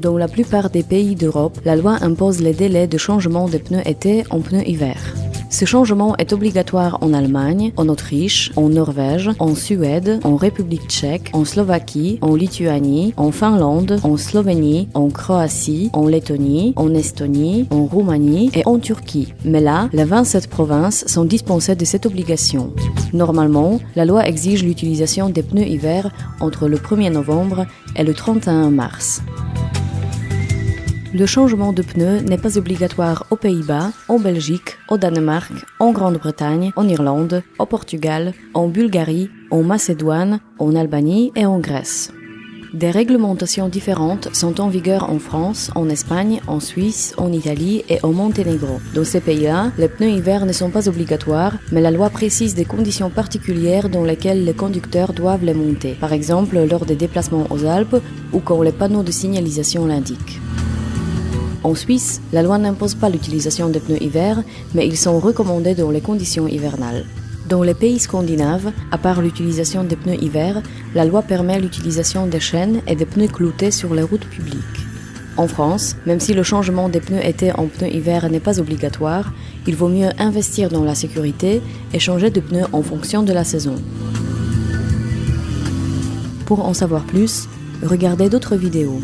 Dans la plupart des pays d'Europe, la loi impose les délais de changement des pneus été en pneus hiver. Ce changement est obligatoire en Allemagne, en Autriche, en Norvège, en Suède, en République tchèque, en Slovaquie, en Lituanie, en Finlande, en Slovénie, en Croatie, en Lettonie, en Estonie, en Roumanie et en Turquie. Mais là, les 27 provinces sont dispensées de cette obligation. Normalement, la loi exige l'utilisation des pneus hiver entre le 1er novembre et le 31 mars. Le changement de pneus n'est pas obligatoire aux Pays-Bas, en Belgique, au Danemark, en Grande-Bretagne, en Irlande, au Portugal, en Bulgarie, en Macédoine, en Albanie et en Grèce. Des réglementations différentes sont en vigueur en France, en Espagne, en Suisse, en Italie et au Monténégro. Dans ces pays-là, les pneus hiver ne sont pas obligatoires, mais la loi précise des conditions particulières dans lesquelles les conducteurs doivent les monter, par exemple lors des déplacements aux Alpes ou quand les panneaux de signalisation l'indiquent. En Suisse, la loi n'impose pas l'utilisation des pneus hiver, mais ils sont recommandés dans les conditions hivernales. Dans les pays scandinaves, à part l'utilisation des pneus hiver, la loi permet l'utilisation des chaînes et des pneus cloutés sur les routes publiques. En France, même si le changement des pneus été en pneus hiver n'est pas obligatoire, il vaut mieux investir dans la sécurité et changer de pneus en fonction de la saison. Pour en savoir plus, regardez d'autres vidéos.